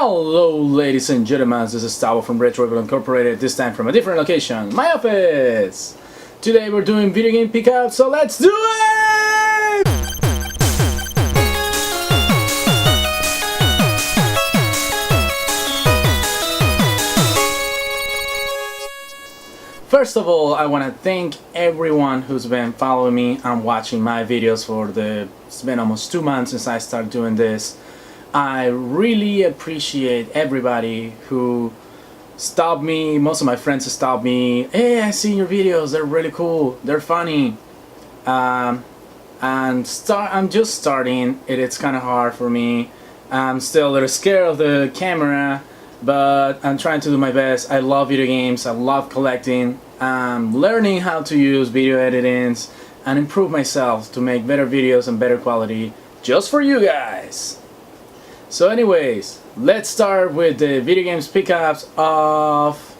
Hello ladies and gentlemen, this is Tavo from Retro Evil Incorporated, this time from a different location, my office! Today we're doing video game pickup, so let's do it! First of all, I want to thank everyone who's been following me and watching my videos it's been almost 2 months since I started doing this. I really appreciate everybody who stopped me. Most of my friends stopped me. Hey, I see your videos. They're really cool. They're funny. I'm just starting. It's kind of hard for me. I'm still a little scared of the camera, but I'm trying to do my best. I love video games. I love collecting. I'm learning how to use video editings and improve myself to make better videos and better quality just for you guys. So anyways, let's start with the video games pickups of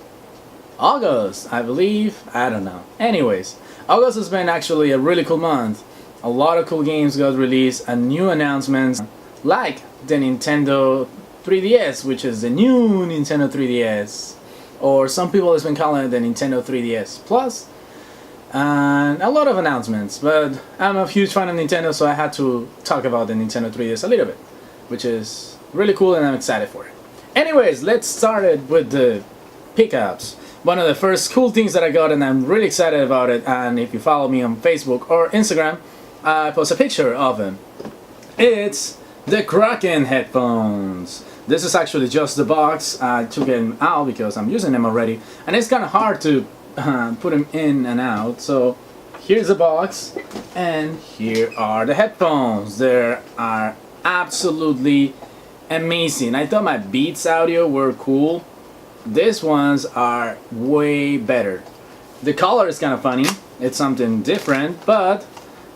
August, I believe. I don't know. Anyways, August has been actually a really cool month. A lot of cool games got released and new announcements like the Nintendo 3DS, which is the new Nintendo 3DS. Or some people have been calling it the Nintendo 3DS Plus. And a lot of announcements, but I'm a huge fan of Nintendo, so I had to talk about the Nintendo 3DS a little bit, which is really cool and I'm excited for it. Anyways, let's start it with the pickups. One of the first cool things that I got, and I'm really excited about it, and if you follow me on Facebook or Instagram, I post a picture of them. It's the Kraken headphones. This is actually just the box. I took them out because I'm using them already, and it's kind of hard to put them in and out. So here's the box, and here are the headphones. They are absolutely amazing. I thought my Beats audio were cool. These ones are way better. The color is kind of funny. It's something different, but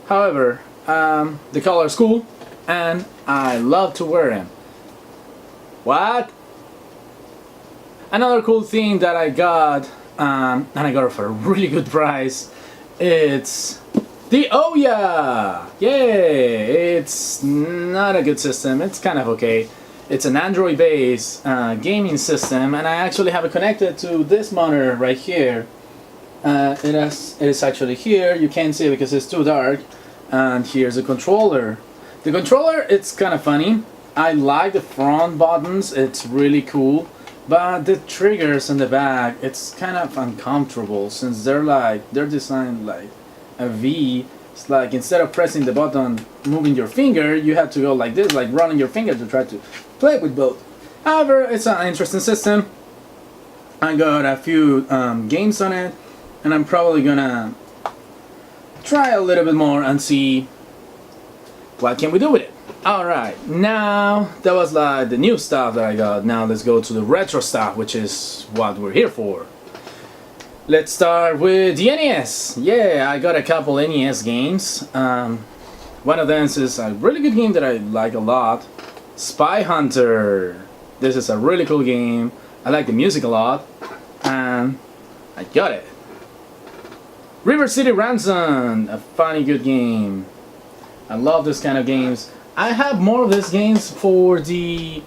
however, the color is cool, and I love to wear them. What? Another cool thing that I got, and I got it for a really good price, it's the Ouya! Yay! It's not a good system, it's kind of okay. It's an Android-based gaming system, and I actually have it connected to this monitor right here. It is actually here, you can't see it because it's too dark. And here's the controller. The controller, it's kind of funny. I like the front buttons, it's really cool. But the triggers in the back, it's kind of uncomfortable since they're designed like a V. It's like instead of pressing the button, moving your finger, you have to go like this, like running your finger to try to play with both. However, it's an interesting system. I got a few games on it, and I'm probably gonna try a little bit more and see what can we do with it. Alright, now that was like the new stuff that I got. Now let's go to the retro stuff, which is what we're here for. Let's start with the NES. Yeah, I got a couple NES games. One of them is a really good game that I like a lot. Spy Hunter. This is a really cool game. I like the music a lot, and I got it. River City Ransom, a funny good game. I love this kind of games. I have more of these games for the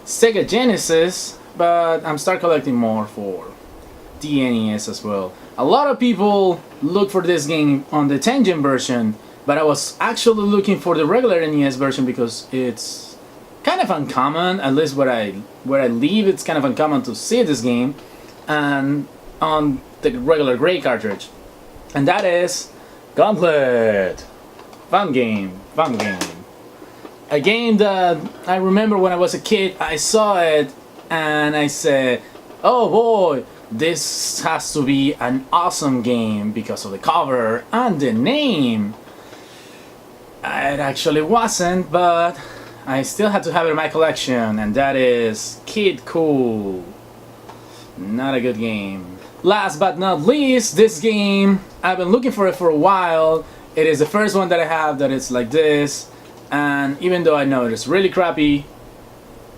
Sega Genesis, but I'm start collecting more for the NES as well. A lot of people look for this game on the Tengen version, but I was actually looking for the regular NES version because it's kind of uncommon, at least where I live, it's kind of uncommon to see this game, and on the regular gray cartridge. And that is Gauntlet. Fun game, fun game. A game that I remember when I was a kid, I saw it and I said, oh boy, this has to be an awesome game because of the cover and the name. It actually wasn't, but I still had to have it in my collection, and that is Kid Cool. Not a good game. Last but not least, this game, I've been looking for it for a while. It is the first one that I have that is like this, and even though I know it is really crappy,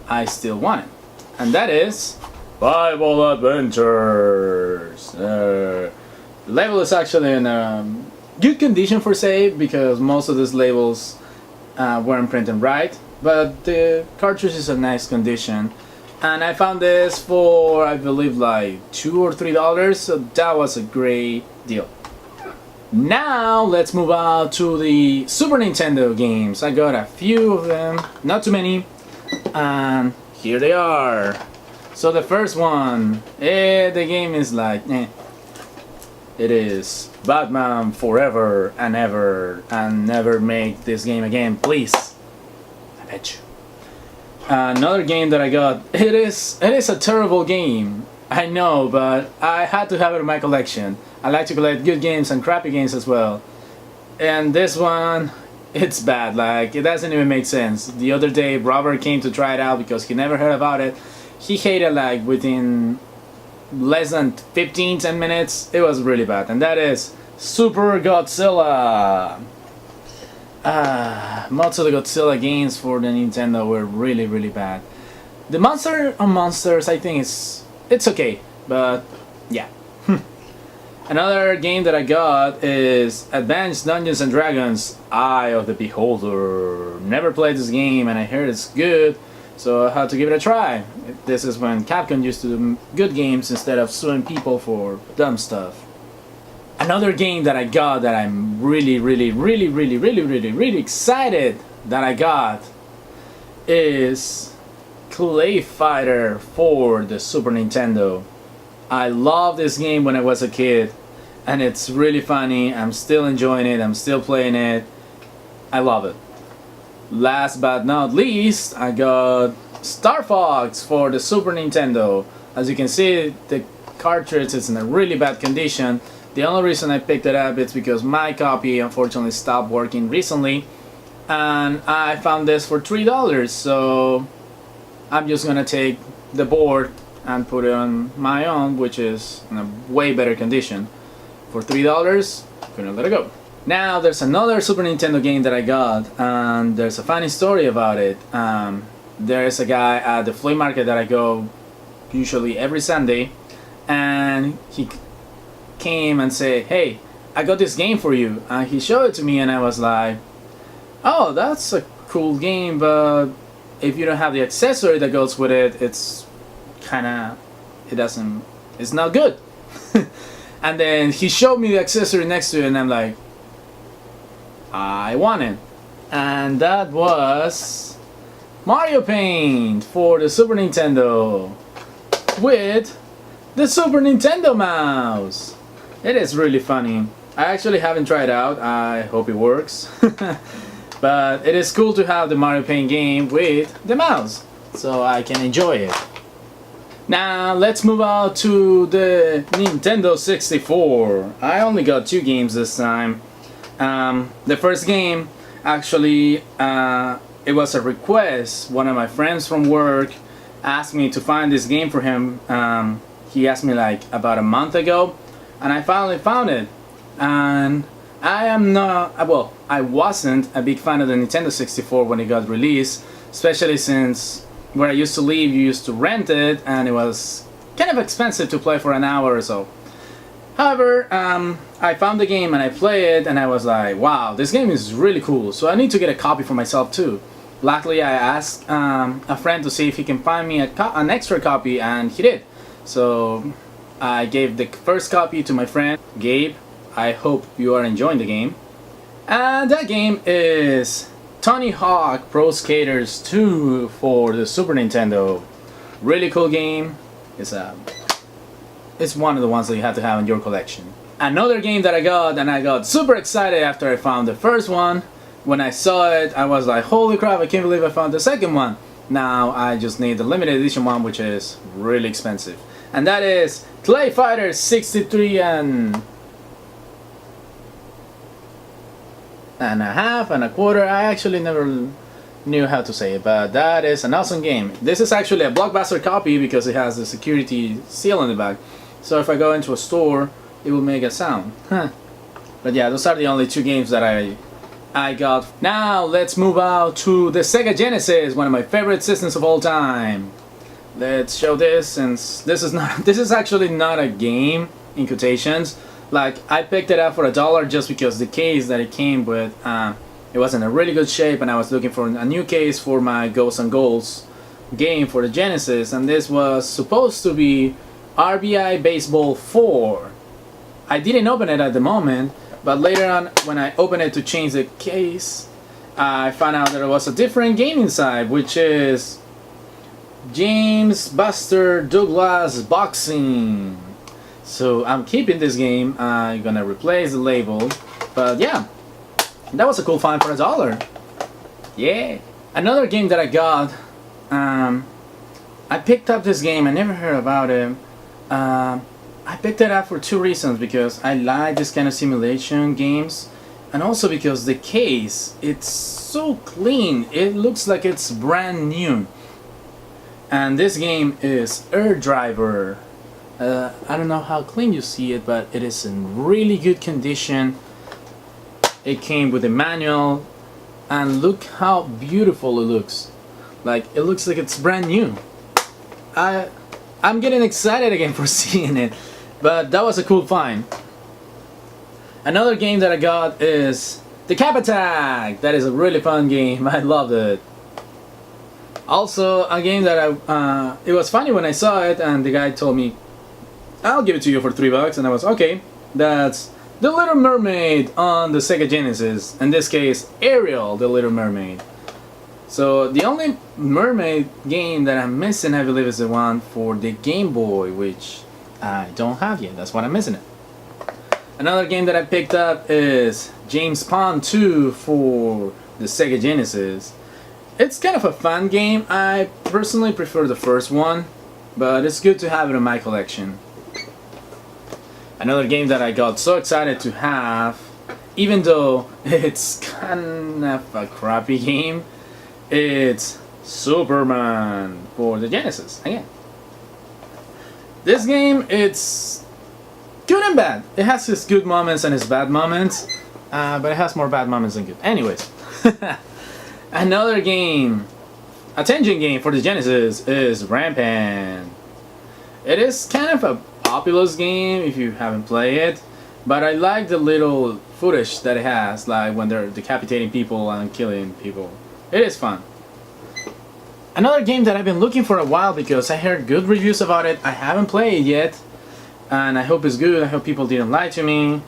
I still want it. And that is Bible Adventures. The label is actually in good condition for save because most of these labels weren't printed right, but the cartridge is in nice condition. And I found this for, I believe, like $2 or $3, so that was a great deal. Now let's move on to the Super Nintendo games. I got a few of them, not too many, and here they are. So the first one, the game is like, It is Batman Forever and Ever, and never make this game again, please. I bet you. Another game that I got, it is a terrible game, I know, but I had to have it in my collection. I like to collect good games and crappy games as well. And this one, it's bad, like it doesn't even make sense. The other day Robert came to try it out because he never heard about it. He hated like within less than 10 minutes. It was really bad, and that is Super Godzilla. Most of the Godzilla games for the Nintendo were really bad. The Monster on Monsters, I think it's okay, but yeah. Another game that I got is Advanced Dungeons and Dragons: Eye of the Beholder. Never played this game, and I heard it's good, so I had to give it a try. This is when Capcom used to do good games instead of suing people for dumb stuff. Another game that I got that I'm really excited that I got is Clay Fighter for the Super Nintendo. I loved this game when I was a kid, and it's really funny. I'm still enjoying it, I'm still playing it. I love it. Last but not least, I got Star Fox for the Super Nintendo. As you can see, the cartridge is in a really bad condition. The only reason I picked it up is because my copy unfortunately stopped working recently, and I found this for $3, so I'm just gonna take the board and put it on my own, which is in a way better condition. For $3, gonna let it go. Now there's another Super Nintendo game that I got, and there's a funny story about it. There's a guy at the flea market that I go usually every Sunday, and he came and said, "Hey, I got this game for you," and he showed it to me, and I was like, "Oh, that's a cool game, but if you don't have the accessory that goes with it, it's not good." And then he showed me the accessory next to it, and I'm like, I want it. And that was Mario Paint for the Super Nintendo with the Super Nintendo mouse. It is really funny. I actually haven't tried it out. I hope it works. But it is cool to have the Mario Paint game with the mouse, so I can enjoy it. Now let's move on to the Nintendo 64. I only got 2 games this time. The first game, actually, it was a request. One of my friends from work asked me to find this game for him. He asked me like about a month ago, and I finally found it. And I wasn't a big fan of the Nintendo 64 when it got released, especially since where I used to live, you used to rent it, and it was kind of expensive to play for an hour or so. However, I found the game and I played it, and I was like, wow, this game is really cool, so I need to get a copy for myself too. Luckily, I asked a friend to see if he can find me an extra copy, and he did. So I gave the first copy to my friend, Gabe. I hope you are enjoying the game. And that game is Tony Hawk Pro Skaters 2 for the Super Nintendo. Really cool game. It's one of the ones that you have to have in your collection. Another game that I got, and I got super excited after I found the first one. When I saw it, I was like, holy crap, I can't believe I found the second one. Now I just need the limited edition one, which is really expensive. And that is Clay Fighter 63 and a half and a quarter. I actually never knew how to say it, but that is an awesome game. This is actually a Blockbuster copy because it has the security seal on the back. So if I go into a store, it will make a sound. But yeah, those are the only 2 games that I got. Now let's move out to the Sega Genesis, one of my favorite systems of all time. Let's show this, since this is actually not a game in quotations. Like, I picked it up for $1 just because the case that it came with, it was in a really good shape, and I was looking for a new case for my Ghosts and Goals game for the Genesis, and this was supposed to be RBI Baseball 4. I didn't open it at the moment, but later on when I opened it to change the case, I found out there was a different game inside, which is James Buster Douglas Boxing. So I'm keeping this game. I'm gonna replace the label, but yeah, that was a cool find for $1. Yeah. Another game that I got, I picked up this game. I never heard about it. I picked it up for two reasons: because I like this kind of simulation games, and also because the case, it's so clean. It looks like it's brand new. And this game is Air Driver. I don't know how clean you see it, but it is in really good condition. It came with a manual, and look how beautiful it looks. Like, it looks like it's brand new. I'm getting excited again for seeing it, but that was a cool find. Another game that I got is The Cap Attack. That is a really fun game. I loved it. Also, a game that it was funny when I saw it, and the guy told me, I'll give it to you for $3, and I was okay. That's The Little Mermaid on the Sega Genesis. In this case, Ariel, The Little Mermaid. So the only mermaid game that I'm missing, I believe, is the one for the Game Boy, which I don't have yet. That's why I'm missing it. Another game that I picked up is James Pond 2 for the Sega Genesis. It's kind of a fun game. I personally prefer the first one, but it's good to have it in my collection. Another game that I got so excited to have, even though it's kind of a crappy game, it's Superman for the Genesis again. This game, it's good and bad. It has its good moments and its bad moments, but it has more bad moments than good. Anyways, another game, a Tengen game for the Genesis, is Rampant. It is kind of a populous game if you haven't played it, but I like the little footage that it has, like when they're decapitating people and killing people. It is fun. Another game that I've been looking for a while because I heard good reviews about it. I haven't played it yet, and I hope it's good. I hope people didn't lie to me.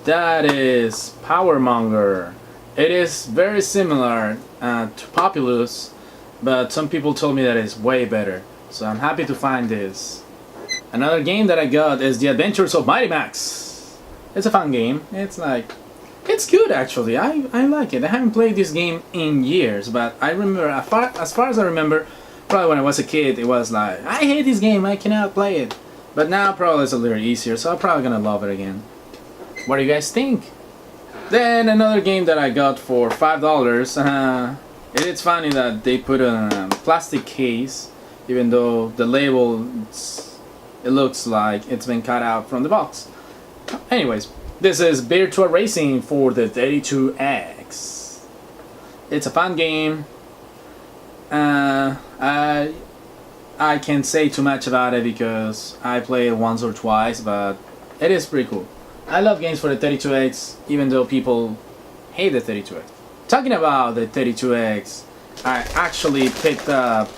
That is Power Monger. It is very similar to Populous, but some people told me that it's way better. So I'm happy to find this. Another game that I got is The Adventures of Mighty Max. It's a fun game. It's good actually. I like it. I haven't played this game in years, but I remember, as far as I remember, probably when I was a kid, it was like, I hate this game, I cannot play it. But now probably it's a little easier, so I'm probably gonna love it again. What do you guys think? Then another game that I got for $5. It's funny that they put a plastic case, even though the label, it looks like it's been cut out from the box. Anyways, this is Virtua Racing for the 32X. It's a fun game. I can't say too much about it because I played it once or twice, but it is pretty cool. I love games for the 32X, even though people hate the 32X. Talking about the 32X, I actually picked up,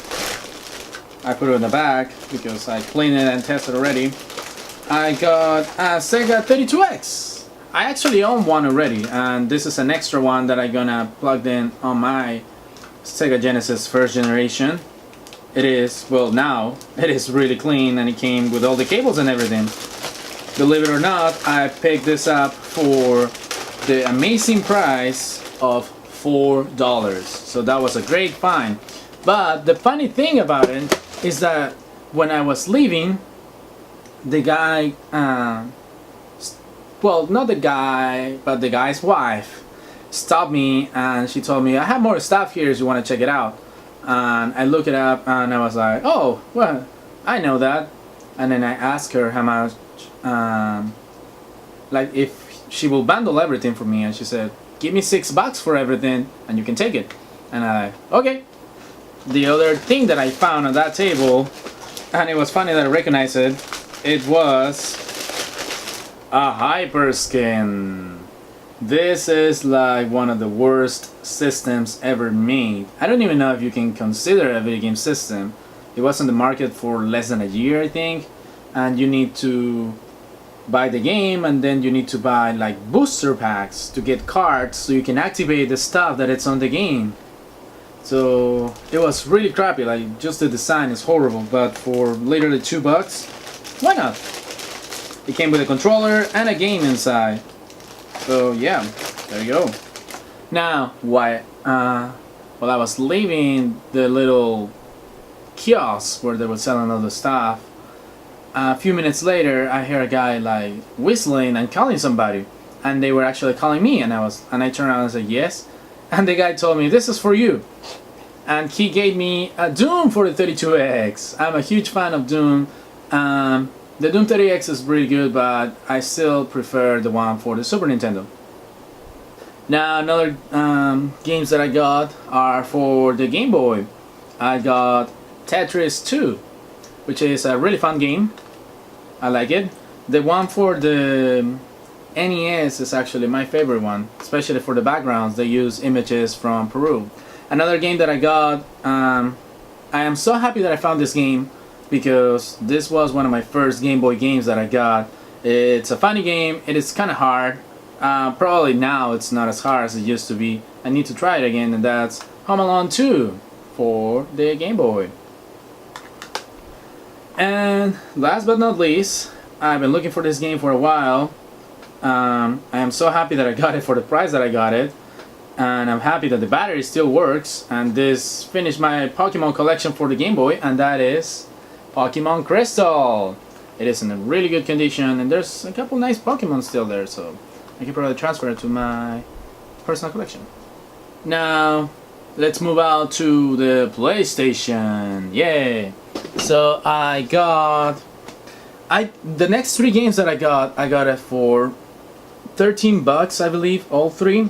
I put it in the bag because I cleaned it and tested already. I got a Sega 32X. I actually own one already, and this is an extra one that I'm gonna plug in on my Sega Genesis first generation. It is, well now, it is really clean and it came with all the cables and everything. Believe it or not, I picked this up for the amazing price of $4. So that was a great find. But the funny thing about it is that when I was leaving, the guy, well, not the guy, but the guy's wife stopped me and she told me, I have more stuff here if you want to check it out. And I looked it up and I was like, oh, well, I know that. And then I asked her how much, like if she will bundle everything for me, and she said, give me $6 for everything and you can take it. And I like, okay. The other thing that I found on that table, and it was funny that I recognized it, it was a Hyperskin. This is like one of the worst systems ever made. I don't even know if you can consider it a video game system. It was on the market for less than a year, I think, and you need to buy the game, and then you need to buy like booster packs to get cards so you can activate the stuff that it's on the game. So it was really crappy. Like, just the design is horrible, but for literally $2, why not? It came with a controller and a game inside. So yeah, there you go. Now, while I was leaving the little kiosk where they were selling all the stuff, a few minutes later, I hear a guy like whistling and calling somebody, and they were actually calling me. And I turned around and said yes, and the guy told me, "This is for you," and he gave me a Doom for the 32X. I'm a huge fan of Doom. The Doom 30X is really good, but I still prefer the one for the Super Nintendo. Now, another games that I got are for the Game Boy. I got Tetris 2, which is a really fun game. I like it. The one for the NES is actually my favorite one, especially for the backgrounds. They use images from Peru. Another game that I got, I am so happy that I found this game, because this was one of my first Game Boy games that I got. It's a funny game. It is kind of hard. Probably now it's not as hard as it used to be. I need to try it again, and that's Home Alone 2 for the Game Boy. And last but not least, I've been looking for this game for a while. I am so happy that I got it for the price that I got it, and I'm happy that the battery still works. And this finished my Pokemon collection for the Game Boy, and that is Pokemon Crystal. It is in a really good condition, and there's a couple nice Pokemon still there, so I can probably transfer it to my personal collection. Now, let's move out to the PlayStation. Yay! So the next three games that I got it for $13, I believe, all three.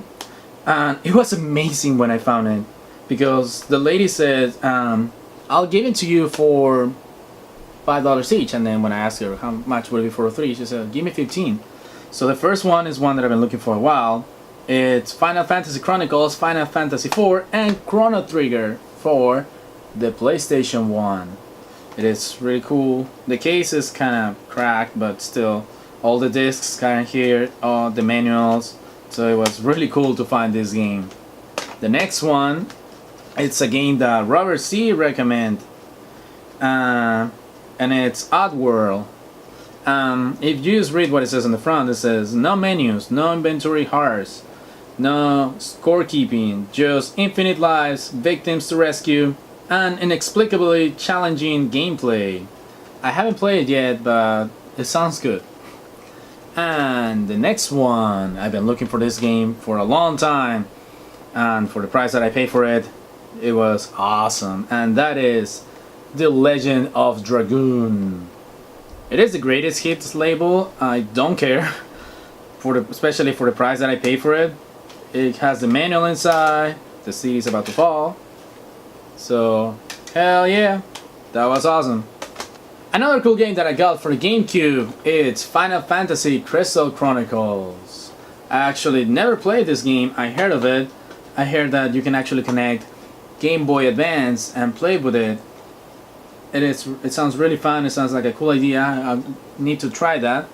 And it was amazing when I found it, because the lady said, I'll give it to you for $5 each. And then when I asked her how much would it be for three, she said, give me 15. So the first one is one that I've been looking for a while. It's Final Fantasy Chronicles, Final Fantasy IV, and Chrono Trigger for the PlayStation 1. It is really cool. The case is kind of cracked, but still, all the discs kind of here, all the manuals. So it was really cool to find this game. The next one, it's a game that Robert C. recommended, and it's Oddworld. If you just read what it says on the front, it says no menus, no inventory hearts, no scorekeeping, just infinite lives, victims to rescue, and inexplicably challenging gameplay. I haven't played it yet, but it sounds good. And the next one, I've been looking for this game for a long time, and for the price that I paid for it, it was awesome. And that is The Legend of Dragoon. It is the greatest hits label. I don't care, especially for the price that I paid for it. It has the manual inside. The CD is about to fall. So, hell yeah, that was awesome. Another cool game that I got for the GameCube, it's Final Fantasy Crystal Chronicles. I actually never played this game. I heard of it. I heard that you can actually connect Game Boy Advance and play with it. It sounds really fun. It sounds like a cool idea. I need to try that.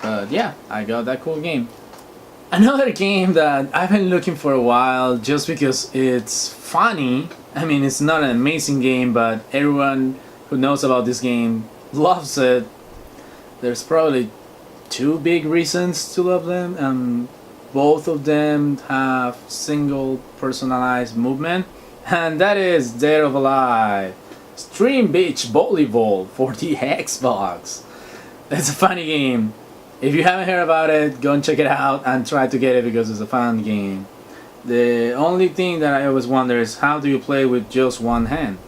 But yeah, I got that cool game. Another game that I've been looking for a while, just because it's funny. I mean, it's not an amazing game, but everyone who knows about this game loves it. There's probably two big reasons to love them, and both of them have single personalized movement, and that is Dead or Alive Stream Beach Volleyball for the Xbox. It's a funny game. If you haven't heard about it, go and check it out and try to get it, because it's a fun game. The only thing that I always wonder is, how do you play with just one hand?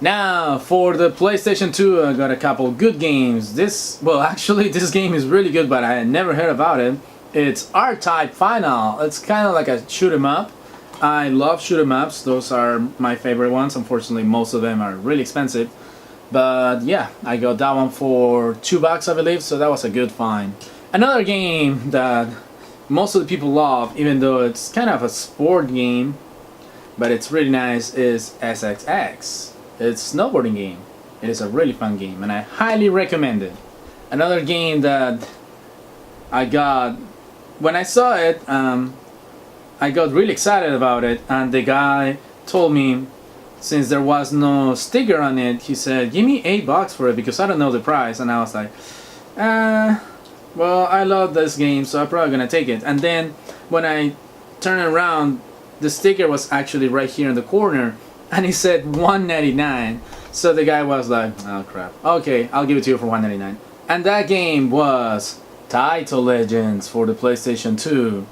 Now, for the PlayStation 2, I got a couple good games. This game is really good, but I had never heard about it. It's R-Type Final. It's kind of like a shoot 'em up. I love shoot 'em ups. Those are my favorite ones. Unfortunately, most of them are really expensive. But yeah, I got that one for $2, I believe, so that was a good find. Another game that most of the people love, even though it's kind of a sport game, but it's really nice, is SSX. It's a snowboarding game. It is a really fun game, and I highly recommend it. Another game that I got, when I saw it, I got really excited about it, and the guy told me, since there was no sticker on it, he said, give me $8 for it because I don't know the price. And I was like, well, I love this game, so I'm probably gonna take it. And then when I turned around, the sticker was actually right here in the corner, and he said $1.99. So the guy was like, oh crap, okay, I'll give it to you for $1.99. And that game was Taito Legends for the PlayStation 2.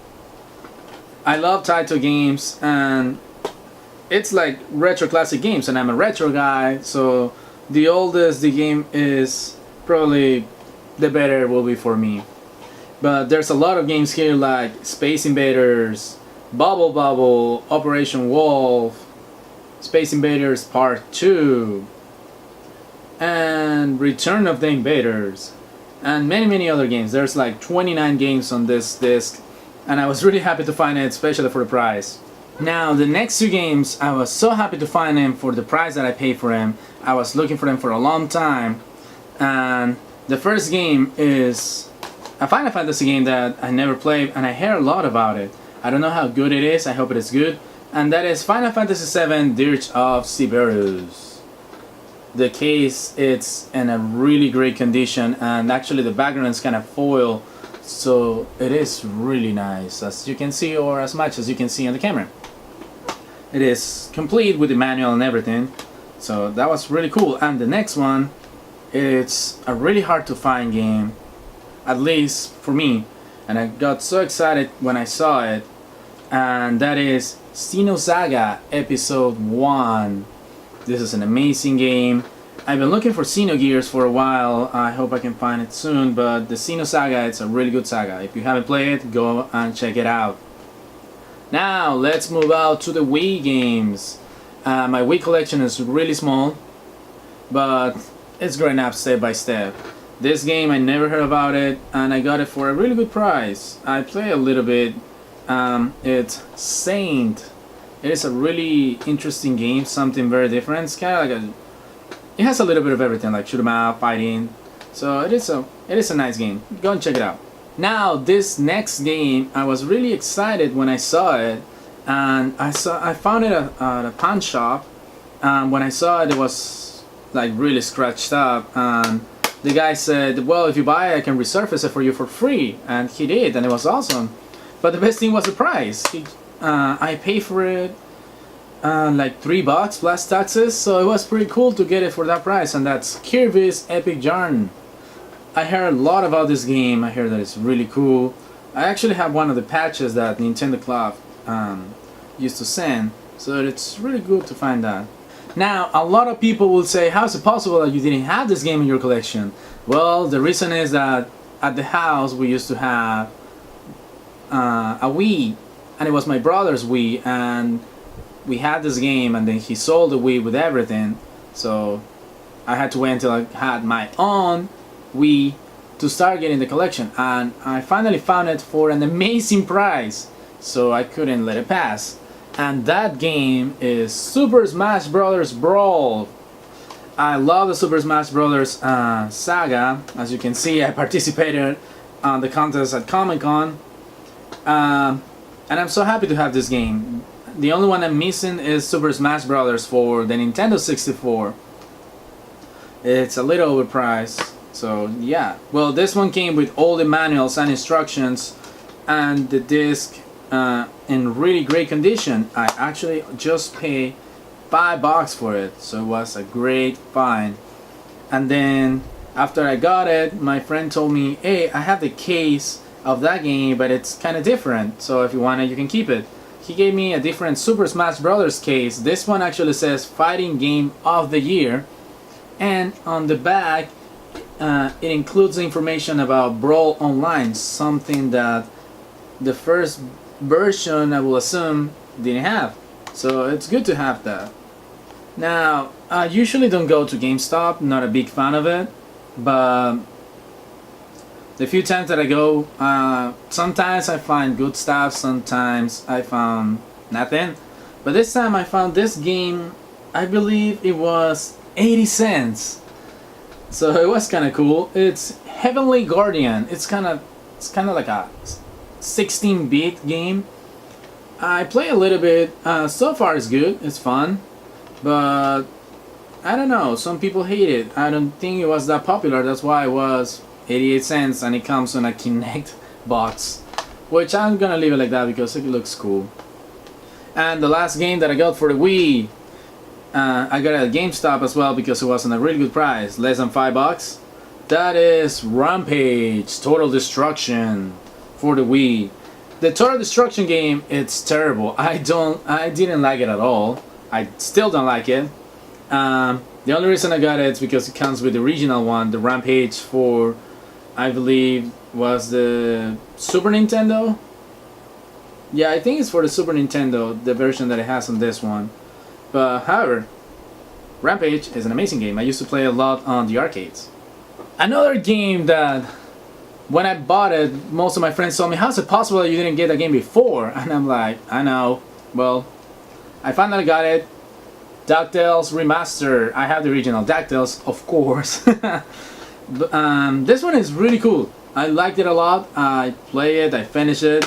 I love Taito games, and it's like retro classic games, and I'm a retro guy, so the oldest the game is, probably the better it will be for me. But there's a lot of games here like Space Invaders, Bubble Bobble, Operation Wolf, Space Invaders Part 2, and Return of the Invaders, and many other games. There's like 29 games on this disc, and I was really happy to find it, especially for the price. Now, the next two games, I was so happy to find them for the price that I paid for them. I was looking for them for a long time, and the first game is a Final Fantasy game that I never played, and I hear a lot about it. I don't know how good it is, I hope it is good, and that is Final Fantasy VII Dirge of Cerberus. The case, it's in a really great condition, and actually the background is kind of foil, so it is really nice, as you can see, or as much as you can see on the camera. It is complete with the manual and everything, so that was really cool. And the next one, it's a really hard to find game, at least for me, and I got so excited when I saw it, and that is Xenosaga Episode 1. This is an amazing game. I've been looking for Xenogears for a while. I hope I can find it soon, but the Xenosaga, it's a really good saga. If you haven't played it, go and check it out. Now, let's move out to the Wii games. My Wii collection is really small, but it's growing up step by step. This game, I never heard about it, and I got it for a really good price. I play a little bit. It's Saint. It is a really interesting game, something very different. It's kind of like it has a little bit of everything, like shoot 'em up, fighting. So it is a nice game. Go and check it out. Now, this next game, I was really excited when I saw it, and I found it at a pawn shop. When I saw it, it was like really scratched up, and the guy said, well, if you buy it, I can resurface it for you for free, and he did, and it was awesome. But the best thing was the price. I paid for it like $3 plus taxes, so it was pretty cool to get it for that price, and that's Kirby's Epic Yarn. I heard a lot about this game. I heard that it's really cool. I actually have one of the patches that Nintendo Club used to send, so it's really good to find that. Now, a lot of people will say, how is it possible that you didn't have this game in your collection? Well, the reason is that at the house we used to have a Wii, and it was my brother's Wii, and we had this game, and then he sold the Wii with everything, so I had to wait until I had my own Wii to start getting the collection, and I finally found it for an amazing price, so I couldn't let it pass. And that game is Super Smash Bros. Brawl. I love the Super Smash Bros. Saga. As you can see, I participated on the contest at Comic-Con, and I'm so happy to have this game. The only one I'm missing is Super Smash Bros. For the Nintendo 64. It's a little overpriced, so yeah. Well, this one came with all the manuals and instructions, and the disc in really great condition. I actually just paid $5 for it, so it was a great find. And then after I got it, my friend told me, hey, I have the case of that game, but it's kind of different, so if you want it, you can keep it. He gave me a different Super Smash Bros. Case. This one actually says Fighting Game of the Year, and on the back it includes information about Brawl Online, something that the first version, I will assume, didn't have. So it's good to have that. Now, I usually don't go to GameStop, not a big fan of it, but The few times that I go, sometimes I find good stuff, sometimes I found nothing. But this time I found this game, I believe it was 80 cents. So it was kind of cool. It's Heavenly Guardian. It's kind of like a 16-bit game. I play a little bit. So far it's good. It's fun. But I don't know. Some people hate it. I don't think it was that popular. That's why it was 88 cents and it comes on a Kinect box, which I'm gonna leave it like that because it looks cool. And the last game that I got for the Wii, I got it at GameStop as well because it was on a really good price, less than $5. That is Rampage Total Destruction for the Wii. The Total Destruction game, it's terrible. I didn't like it at all. I still don't like it. The only reason I got it is because it comes with the original one, the Rampage for, I believe, was the Super Nintendo. Yeah, I think it's for the Super Nintendo, the version that it has on this one. But however, Rampage is an amazing game. I used to play a lot on the arcades. Another game that when I bought it, most of my friends told me, how's it possible that you didn't get that game before? And I'm like, I know. Well, I finally got it. DuckTales Remaster. I have the original DuckTales, of course. This one is really cool. I liked it a lot. I play it, I finish it.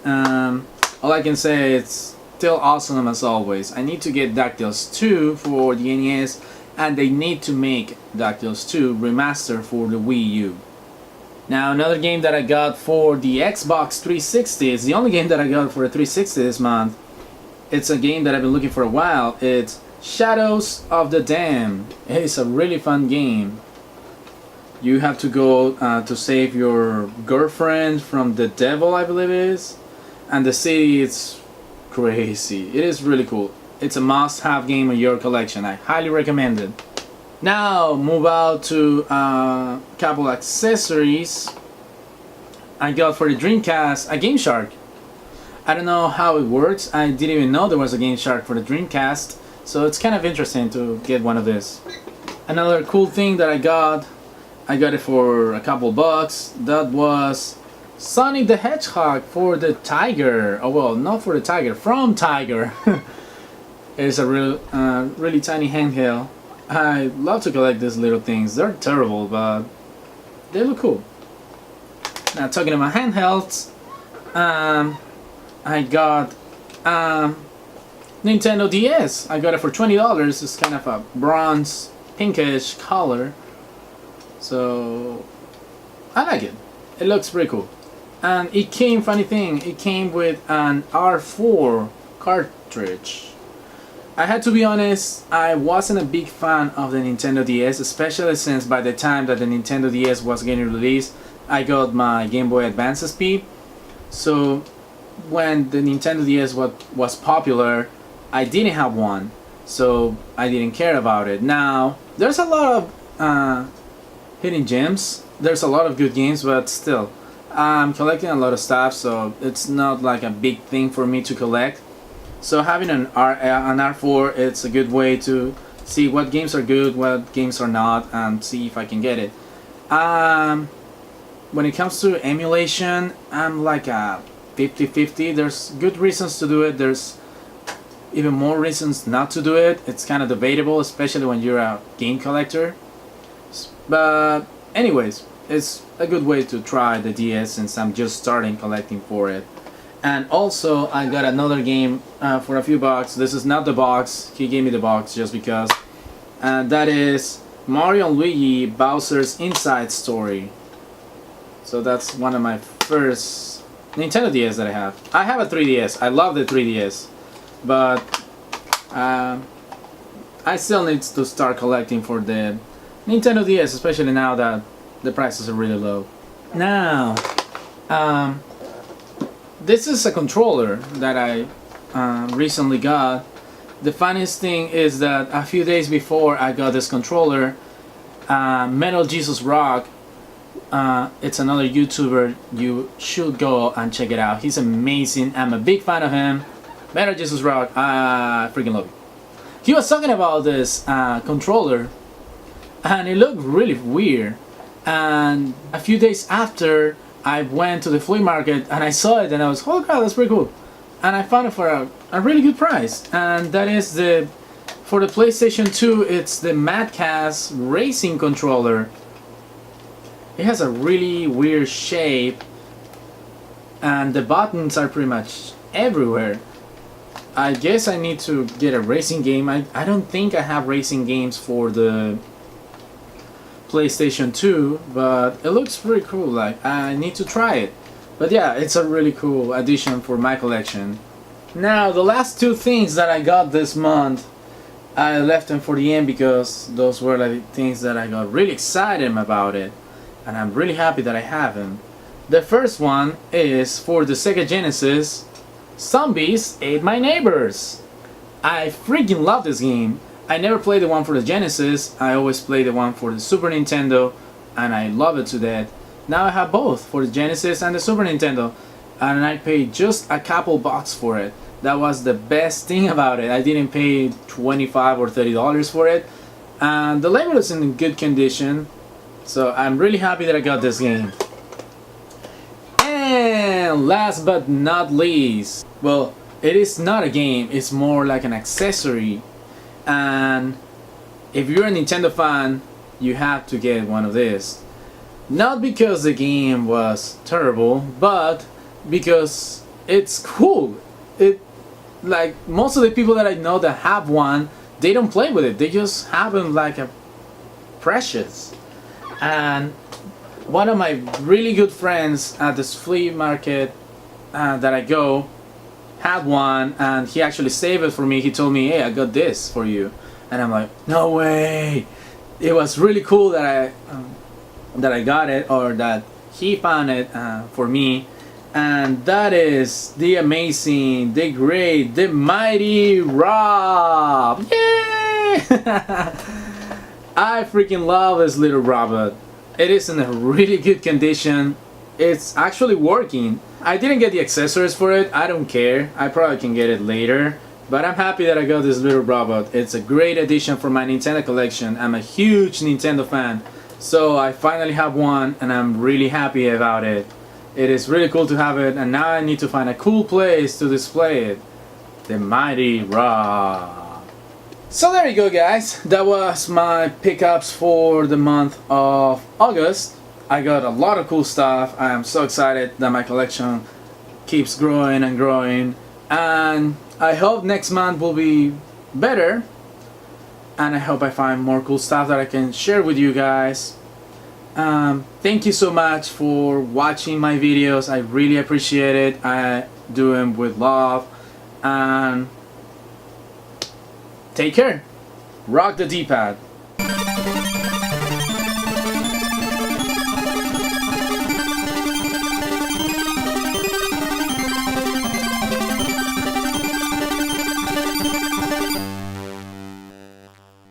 All I can say, it's still awesome as always. I need to get DuckTales 2 for the NES, and they need to make DuckTales 2 Remaster for the Wii U. Now another game that I got for the Xbox 360, it's the only game that I got for the 360 this month. It's a game that I've been looking for a while. It's Shadows of the Damned. It's a really fun game. You have to go to save your girlfriend from the devil, I believe it is. And the city is crazy. It is really cool. It's a must-have game in your collection. I highly recommend it. Now move out to a couple accessories. I got for the Dreamcast a Game Shark. I don't know how it works. I didn't even know there was a Game Shark for the Dreamcast, so it's kind of interesting to get one of this. Another cool thing that I got it for a couple bucks. That was Sonic the Hedgehog for the Tiger. Oh well, not for the Tiger, from Tiger. It's a really tiny handheld. I love to collect these little things. They're terrible, but they look cool. Now talking about handhelds, I got Nintendo DS. I got it for $20. It's kind of a bronze pinkish color, so I like it. It looks pretty cool. And it came, funny thing, it came with an R4 cartridge. I had to be honest, I wasn't a big fan of the Nintendo DS, especially since by the time that the Nintendo DS was getting released, I got my Game Boy Advance SP. So when the Nintendo DS was popular, I didn't have one, so I didn't care about it. Now, there's a lot of hidden gems, there's a lot of good games, but still, I'm collecting a lot of stuff, so it's not like a big thing for me to collect. So having an R4, it's a good way to see what games are good, what games are not, and see if I can get it. When it comes to emulation, I'm like a 50-50. There's good reasons to do it, there's even more reasons not to do it. It's kind of debatable, especially when you're a game collector. But anyways, it's a good way to try the DS since I'm just starting collecting for it. And also I got another game for a few bucks. This is not the box, he gave me the box just because. And that is Mario and Luigi Bowser's Inside Story. So that's one of my first Nintendo DS that I have. I have a 3DS, I love the 3DS. But I still need to start collecting for the Nintendo DS, especially now that the prices are really low. Now, this is a controller that I recently got. The funniest thing is that a few days before I got this controller, Metal Jesus Rock, it's another YouTuber, you should go and check it out. He's amazing, I'm a big fan of him. Metal Jesus Rock, I freaking love it. He was talking about this controller, and it looked really weird. And a few days after, I went to the flea market and I saw it and I was, oh god, that's pretty cool. And I found it for a really good price. And that is for the PlayStation 2, it's the Madcast Racing Controller. It has a really weird shape and the buttons are pretty much everywhere. I guess I need to get a racing game. I don't think I have racing games for the PlayStation 2, but it looks pretty cool. Like, I need to try it. But yeah, it's a really cool addition for my collection. Now, the last two things that I got this month, I left them for the end because those were like things that I got really excited about it, and I'm really happy that I have them. The first one is for the Sega Genesis, Zombies Ate My Neighbors. I freaking love this game. I never played the one for the Genesis, I always played the one for the Super Nintendo, and I love it to death. Now I have both, for the Genesis and the Super Nintendo, and I paid just a couple bucks for it. That was the best thing about it. I didn't pay $25 or $30 for it, and the label is in good condition, so I'm really happy that I got this game. And last but not least, well, it is not a game, it's more like an accessory. And if you're a Nintendo fan, you have to get one of these. Not because the game was terrible, but because it's cool. It, like, most of the people that I know that have one, they don't play with it. They just have them like a precious. And one of my really good friends at this flea market that I go had one, and he actually saved it for me. He told me, hey, I got this for you. And I'm like, no way. It was really cool that I got it, or that he found it for me. And that is the amazing, the great, the mighty Rob. Yay! I freaking love this little robot. It is in a really good condition. It's actually working. I didn't get the accessories for it. I don't care. I probably can get it later. But I'm happy that I got this little robot. It's a great addition for my Nintendo collection. I'm a huge Nintendo fan. So I finally have one and I'm really happy about it. It is really cool to have it, and now I need to find a cool place to display it. The mighty Rob. So there you go, guys. That was my pickups for the month of August. I got a lot of cool stuff. I am so excited that my collection keeps growing and growing, and I hope next month will be better, and I hope I find more cool stuff that I can share with you guys. Thank you so much for watching my videos. I really appreciate it. I do them with love, and take care. Rock the D-pad.